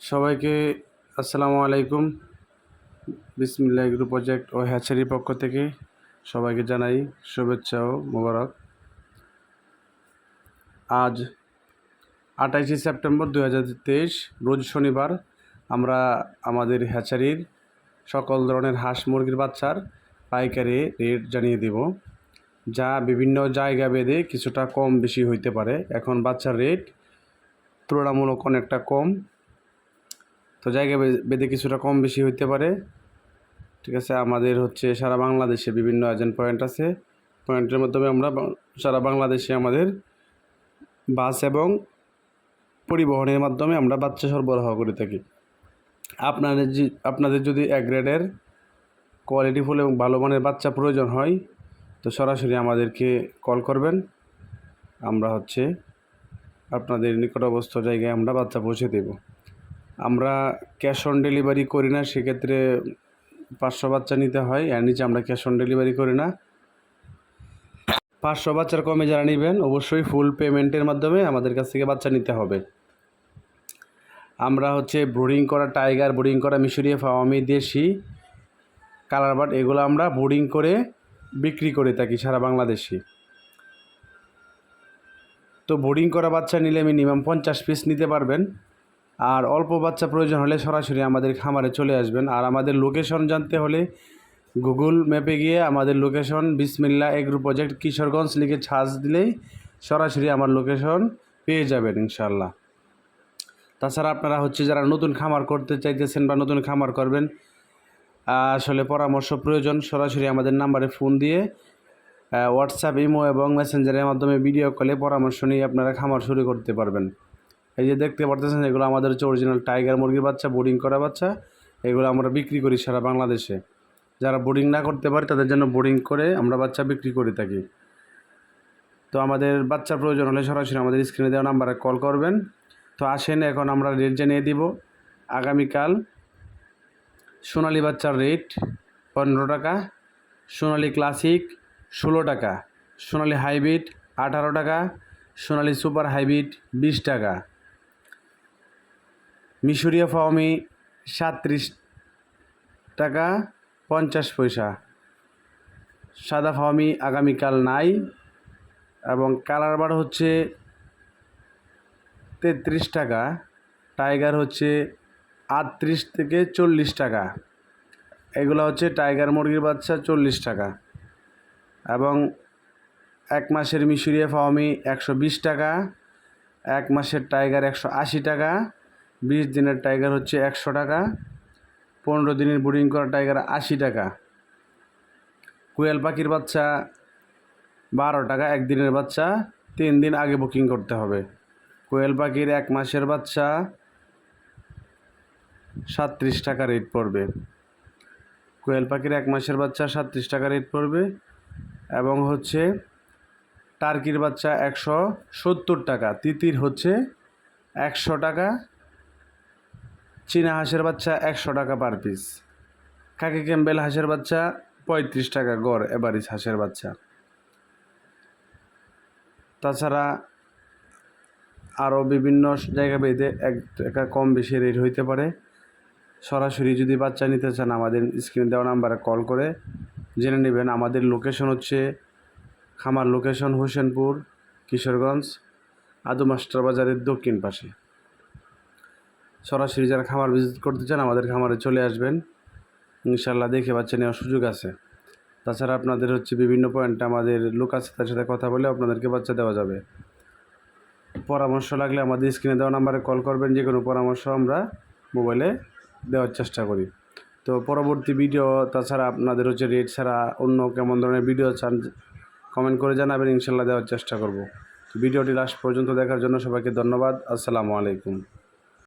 সবাইকে আসসালামু আলাইকুম। বিসমিল্লাহ এগ্রো প্রজেক্ট ও হ্যাচারির পক্ষ থেকে সবাইকে জানাই শুভেচ্ছা ও মোবারক। আজ 28শে সেপ্টেম্বর 2023 রোজ শনিবার আমরা আমাদের হ্যাচারির সকল ধরনের হাঁস মুরগির বাচ্চার পাইকারি রেট জানিয়ে দেব, যা বিভিন্ন জায়গা ভেদে কিছুটা কম বেশি হইতে পারে। এখন বাচ্চার রেট তুলনামূলক অনেকটা কম, তো জায়গা ভেদে কিছুটা কম বেশি হইতে পারে। ঠিক আছে, আমাদের সারা বাংলাদেশে বিভিন্ন এজেন্ট পয়েন্ট আছে। পয়েন্টের মাধ্যমে আমরা সারা বাংলাদেশে আমাদের বাস এবং পরিবহনের মাধ্যমে আমরা বাচ্চা সরবরাহ করে থাকি। আপনাদের যদি এক গ্রেডের কোয়ালিটিফুল এবং ভালো মানের বাচ্চা প্রয়োজন হয় তো সরাসরি আমাদেরকে কল করবেন। আমরা আপনাদের নিকটবর্তী জায়গায় আমরা বাচ্চা পৌঁছে দেব। আমরা ক্যাশ অন ডেলিভারি করি না, সেক্ষেত্রে 500 বাচ্চা নিতে হয়, এর নিচে আমরা ক্যাশ অন ডেলিভারি করি না। 500 বাচ্চার কমে যারা নেবেন অবশ্যই ফুল পেমেন্টের মাধ্যমে আমাদের কাছ থেকে বাচ্চা নিতে হবে। আমরা ব্রিডিং করা টাইগার, ব্রিডিং করা মিশরীয় ফাওয়ামি, দেশি কালার বার্ড, এগুলো আমরা ব্রিডিং করে বিক্রি করে থাকি সারা বাংলাদেশে। তো ব্রিডিং করা বাচ্চা নিলে মিনিমাম 50 পিস নিতে পারবেন। আর অল্প বাচ্চা প্রয়োজন হলে সরাসরি আমাদের খামারে চলে আসবেন। আর আমাদের লোকেশন জানতে হলে গুগল ম্যাপে গিয়ে আমাদের লোকেশন বিসমিল্লাহ এগ্রো প্রজেক্ট কিশোরগঞ্জ লিখে সার্চ দিলেই সরাসরি আমার লোকেশন পেয়ে যাবেন ইনশাল্লাহ। তাছাড়া আপনারা যারা নতুন খামার করতে চাইতেছেন বা নতুন খামার করবেন, আসলে পরামর্শ প্রয়োজন, সরাসরি আমাদের নাম্বারে ফোন দিয়ে হোয়াটসঅ্যাপ, ইমো এবং মেসেঞ্জারের মাধ্যমে ভিডিও কলে পরামর্শ নিয়ে আপনারা খামার শুরু করতে পারবেন। এই যে দেখতে পারতেছেন, এগুলো আমাদের অরিজিনাল টাইগার মুরগির বাচ্চা, বোর্ডিং করা বাচ্চা। এগুলো আমরা বিক্রি করি সারা বাংলাদেশে। যারা বোর্ডিং না করতে পারে তাদের জন্য বোর্ডিং করে আমরা বাচ্চা বিক্রি করে থাকি। তো আমাদের বাচ্চার প্রয়োজন হলে সরাসরি আমাদের স্ক্রিনে দেওয়া নাম্বারে কল করবেন। তো আসেন, এখন আমরা রেট জানিয়ে দিব। আগামীকাল সোনালি বাচ্চার রেট 15 টাকা, সোনালি ক্লাসিক 16 টাকা, সোনালি হাইব্রিড 18 টাকা, সোনালি সুপার হাইব্রিড 20 টাকা, মিশরীয় ফাওয়ামি 37 টাকা 50 পয়সা, সাদা ফাওয়ামি আগামীকাল নাই, এবং কালার বার্ড 33 টাকা, টাইগার 38 থেকে 40 টাকা। এগুলো টাইগার মুরগির বাচ্চা 40 টাকা, এবং এক মাসের মিশরীয় ফাওয়ামি 120 টাকা, এক মাসের টাইগার 180 টাকা, 20 দিনের টাইগার 100 টাকা, 15 দিনের ব্রিডিং করা টাইগার 80 টাকা, কোয়েল পাখির বাচ্চা 12 টাকা, একদিনের বাচ্চা 3 দিন আগে বুকিং করতে হবে। কোয়েল পাখির এক মাসের বাচ্চা 37 টাকা রেট পড়বে। কোয়েল পাখির এক মাসের বাচ্চা 37 টাকা রেট পড়বে, এবং টার্কির বাচ্চা 170 টাকা, তিতির 100 টাকা, চীনা হাঁসের বাচ্চা 100 টাকা পার পিস, খাকি ক্যাম্বেল হাঁসের বাচ্চা 35 টাকা গড় এভারেজ হাঁসের বাচ্চা। তাছাড়া আরও বিভিন্ন জায়গা ভেদে 1 টাকা কম বেশি রেট হইতে পারে। সরাসরি যদি বাচ্চা নিতে চান আমাদের স্ক্রিনে দেওয়া নাম্বারে কল করে জেনে নেবেন। আমাদের লোকেশন খামার লোকেশন হোসেনপুর, কিশোরগঞ্জ, আদু মাস্টার বাজারের দক্ষিণ পাশে। সরাসরি যারা খামার ভিজিট করতে চান আমাদের খামারে চলে আসবেন, ইনশাল্লাহ দেখে বাচ্চা নেওয়ার সুযোগ আছে। তাছাড়া আপনাদের বিভিন্ন পয়েন্টে আমাদের লোক আছে, তার সাথে কথা বলে আপনাদেরকে বাচ্চা দেওয়া যাবে। পরামর্শ লাগলে আমাদের স্ক্রিনে দেওয়া নাম্বারে কল করবেন, যে কোনো পরামর্শ আমরা মোবাইলে দেওয়ার চেষ্টা করি। তো পরবর্তী ভিডিও, তাছাড়া আপনাদের রেট ছাড়া অন্য কেমন ধরনের ভিডিও চান কমেন্ট করে জানাবেন, ইনশাল্লাহ দেওয়ার চেষ্টা করব। ভিডিওটি লাস্ট পর্যন্ত দেখার জন্য সবাইকে ধন্যবাদ। আসসালামু আলাইকুম।